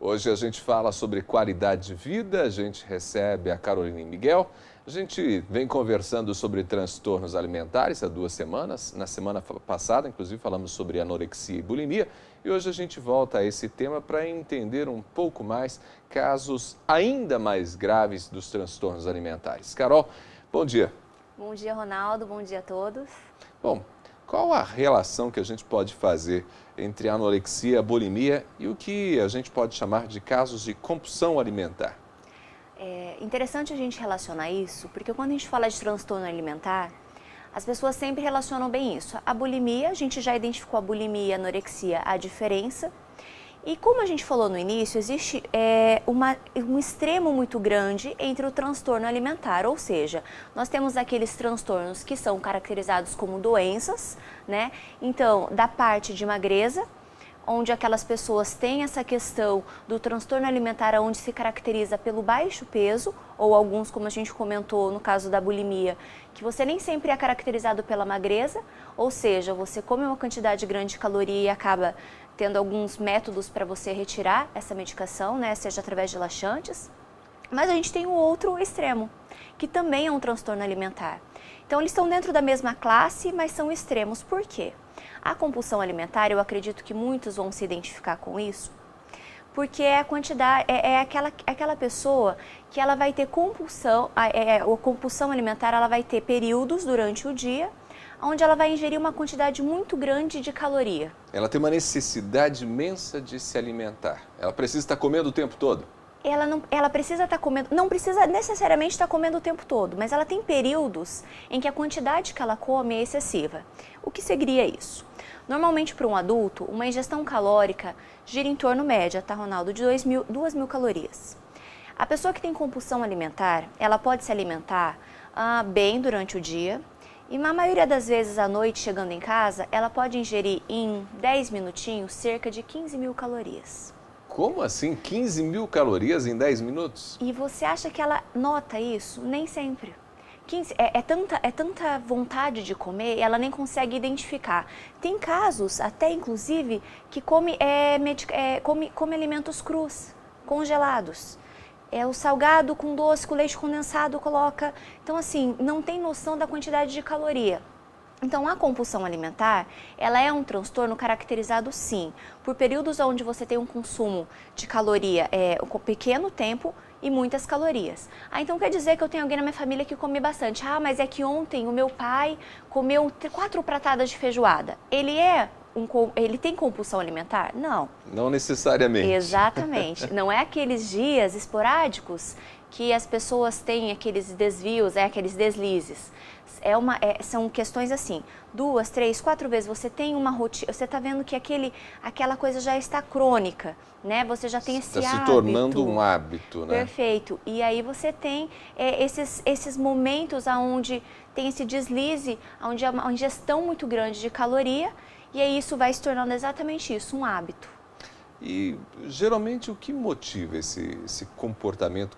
Hoje a gente fala sobre qualidade de vida, a gente recebe a Caroline Miguel. A gente vem conversando sobre transtornos alimentares há 2 semanas. Na semana passada, inclusive, falamos sobre anorexia e bulimia. E hoje a gente volta a esse tema para entender um pouco mais casos ainda mais graves dos transtornos alimentares. Carol, bom dia. Bom dia, Ronaldo. Bom dia a todos. Bom, qual a relação que a gente pode fazer entre a anorexia, a bulimia e o que a gente pode chamar de casos de compulsão alimentar? É interessante a gente relacionar isso, porque quando a gente fala de transtorno alimentar, as pessoas sempre relacionam bem isso. A bulimia, a gente já identificou a bulimia e a anorexia, a diferença. E como a gente falou no início, existe um extremo muito grande entre o transtorno alimentar, ou seja, nós temos aqueles transtornos que são caracterizados como doenças, né? Então, da parte de magreza, onde aquelas pessoas têm essa questão do transtorno alimentar, onde se caracteriza pelo baixo peso, ou alguns, como a gente comentou no caso da bulimia, que você nem sempre é caracterizado pela magreza, ou seja, você come uma quantidade grande de caloria e acaba tendo alguns métodos para você retirar essa medicação, né, seja através de laxantes. Mas a gente tem o outro extremo, que também é um transtorno alimentar. Então, eles estão dentro da mesma classe, mas são extremos. Por quê? A compulsão alimentar, eu acredito que muitos vão se identificar com isso, porque é a quantidade, aquela pessoa que ela vai ter compulsão, a compulsão alimentar, ela vai ter períodos durante o dia, onde ela vai ingerir uma quantidade muito grande de caloria. Ela tem uma necessidade imensa de se alimentar. Ela precisa estar comendo o tempo todo? Ela precisa estar comendo, não precisa necessariamente estar comendo o tempo todo, mas ela tem períodos em que a quantidade que ela come é excessiva. O que seria isso? Normalmente, para um adulto, uma ingestão calórica gira em torno, média, tá, Ronaldo, de 2.000 calorias. A pessoa que tem compulsão alimentar, ela pode se alimentar bem durante o dia, e na maioria das vezes à noite, chegando em casa, ela pode ingerir em 10 minutinhos cerca de 15.000 calorias. Como assim? 15.000 calorias em 10 minutos? E você acha que ela nota isso? Nem sempre. É tanta vontade de comer, ela nem consegue identificar. Tem casos, até inclusive, que come alimentos crus, congelados. O salgado com doce, com leite condensado, coloca. Então, assim, não tem noção da quantidade de caloria. Então, a compulsão alimentar, ela é um transtorno caracterizado, sim, por períodos onde você tem um consumo de caloria com pequeno tempo e muitas calorias. Então quer dizer que eu tenho alguém na minha família que come bastante. Mas é que ontem o meu pai comeu 4 pratadas de feijoada. Ele tem compulsão alimentar? Não. Não necessariamente. Exatamente. Não é aqueles dias esporádicos que as pessoas têm aqueles desvios, aqueles deslizes. São questões assim, 2, 3, 4 vezes você tem uma rotina, você está vendo que aquela coisa já está crônica, né? Você já tem esse hábito. Está se tornando um hábito, né? Perfeito. E aí você tem esses momentos onde tem esse deslize, onde há uma ingestão muito grande de caloria, e aí isso vai se tornando exatamente isso, um hábito. E geralmente o que motiva esse comportamento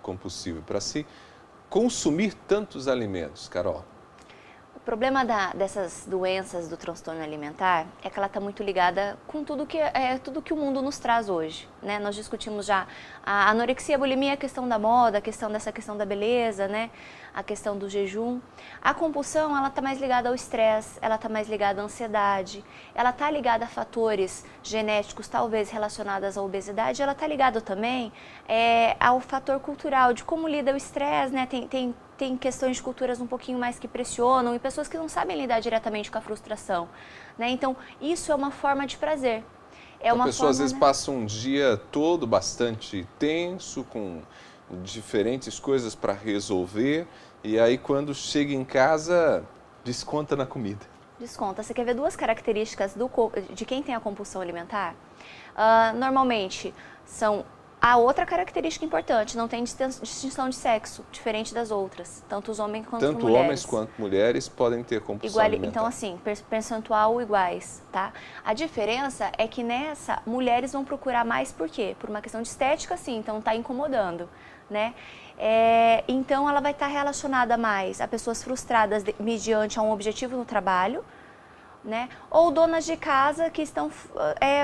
compulsivo para se consumir tantos alimentos, Carol? O problema dessas doenças do transtorno alimentar é que ela está muito ligada com tudo que o mundo nos traz hoje, né? Nós discutimos já a anorexia, a bulimia, a questão da moda, essa questão da beleza, né? A questão do jejum. A compulsão, ela está mais ligada ao estresse, ela está mais ligada à ansiedade, ela está ligada a fatores genéticos, talvez relacionados à obesidade, ela está ligada também ao fator cultural, de como lida o estresse, né? Tem questões de culturas um pouquinho mais que pressionam e pessoas que não sabem lidar diretamente com a frustração, né? Então, isso é uma forma de prazer. A pessoa às vezes passa um dia todo bastante tenso, com diferentes coisas para resolver, e aí quando chega em casa, desconta na comida. Desconta. Você quer ver 2 características de quem tem a compulsão alimentar? Normalmente são... A outra característica importante, não tem distinção de sexo, diferente das outras, tanto os homens quanto mulheres. Tanto homens quanto mulheres podem ter compulsão alimentar. Então, assim, percentual iguais, tá? A diferença é que mulheres vão procurar mais por quê? Por uma questão de estética, sim, então tá incomodando, né? Então, ela vai estar relacionada mais a pessoas frustradas mediante um objetivo no trabalho, né? Ou donas de casa que estão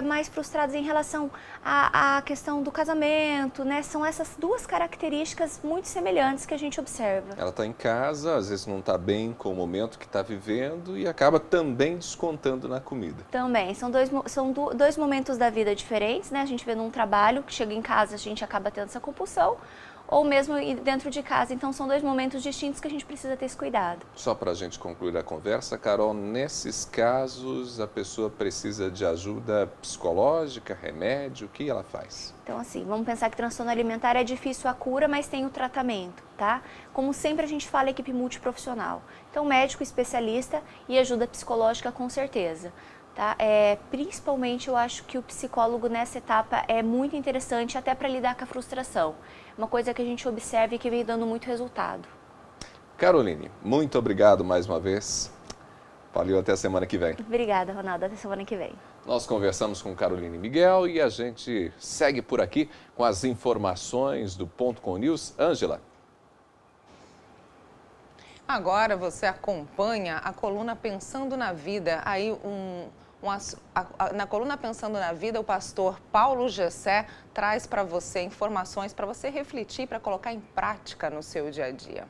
mais frustradas em relação à questão do casamento, né? São essas duas características muito semelhantes que a gente observa. Ela está em casa, às vezes não está bem com o momento que está vivendo e acaba também descontando na comida. Também, são dois momentos da vida diferentes, né? A gente vê num trabalho, que chega em casa a gente acaba tendo essa compulsão, ou mesmo dentro de casa. Então, são dois momentos distintos que a gente precisa ter esse cuidado. Só para a gente concluir a conversa, Carol, nesses casos a pessoa precisa de ajuda psicológica, remédio, o que ela faz? Então, assim, vamos pensar que transtorno alimentar é difícil a cura, mas tem o tratamento, tá? Como sempre a gente fala, equipe multiprofissional. Então, médico especialista e ajuda psicológica com certeza. Tá? Principalmente eu acho que o psicólogo nessa etapa é muito interessante até para lidar com a frustração. Uma coisa que a gente observa e que vem dando muito resultado. Caroline, muito obrigado mais uma vez. Valeu, até a semana que vem. Obrigada, Ronaldo. Até semana que vem. Nós conversamos com Caroline Miguel e a gente segue por aqui com as informações do Ponto com News. Ângela. Agora você acompanha a coluna Pensando na Vida. Aí na coluna Pensando na Vida, o pastor Paulo Gessé traz para você informações para você refletir, para colocar em prática no seu dia a dia.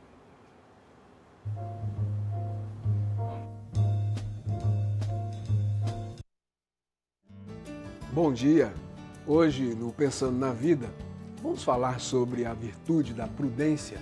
Bom dia! Hoje, no Pensando na Vida, vamos falar sobre a virtude da prudência.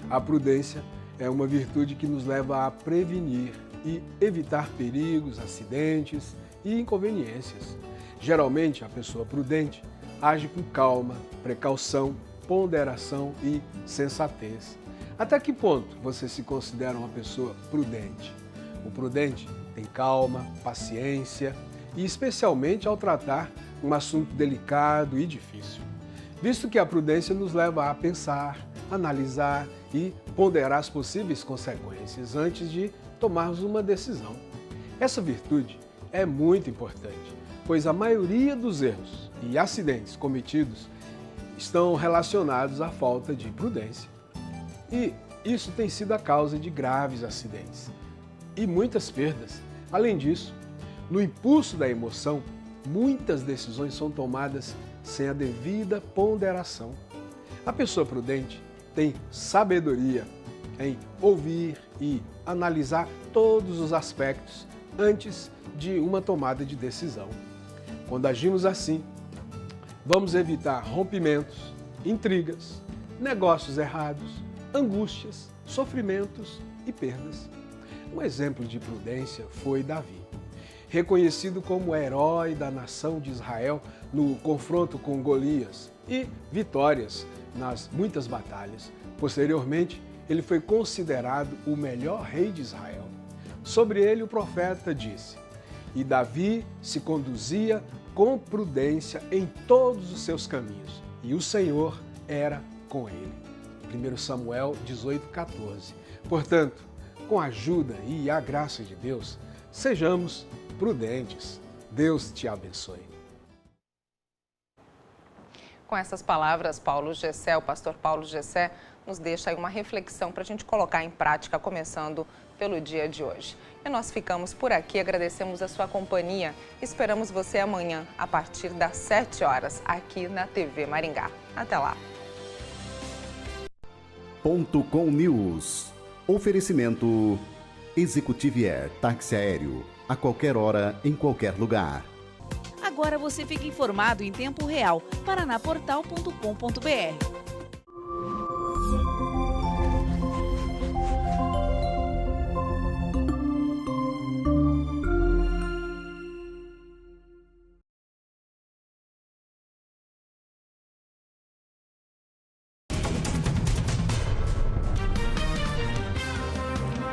A prudência é uma virtude que nos leva a prevenir e evitar perigos, acidentes e inconveniências. Geralmente, a pessoa prudente age com calma, precaução, ponderação e sensatez. Até que ponto você se considera uma pessoa prudente? O prudente tem calma, paciência e especialmente ao tratar um assunto delicado e difícil. Visto que a prudência nos leva a pensar, analisar e ponderar as possíveis consequências antes de tomarmos uma decisão. Essa virtude é muito importante, pois a maioria dos erros e acidentes cometidos estão relacionados à falta de prudência. E isso tem sido a causa de graves acidentes e muitas perdas. Além disso, no impulso da emoção, muitas decisões são tomadas sem a devida ponderação. A pessoa prudente tem sabedoria em ouvir e analisar todos os aspectos antes de uma tomada de decisão. Quando agimos assim, vamos evitar rompimentos, intrigas, negócios errados, angústias, sofrimentos e perdas. Um exemplo de prudência foi Davi. Reconhecido como herói da nação de Israel no confronto com Golias e vitórias nas muitas batalhas. Posteriormente, ele foi considerado o melhor rei de Israel. Sobre ele o profeta disse: "E Davi se conduzia com prudência em todos os seus caminhos, e o Senhor era com ele." 1 Samuel 18:14. Portanto, com a ajuda e a graça de Deus, sejamos prudentes. Deus te abençoe. Com essas palavras, o pastor Paulo Gessé, nos deixa aí uma reflexão para a gente colocar em prática, começando pelo dia de hoje. E nós ficamos por aqui, agradecemos a sua companhia. Esperamos você amanhã, a partir das 7 horas, aqui na TV Maringá. Até lá! Ponto com News. Oferecimento Executivier Táxi Aéreo. A qualquer hora, em qualquer lugar. Agora você fica informado em tempo real. Paranaportal.com.br.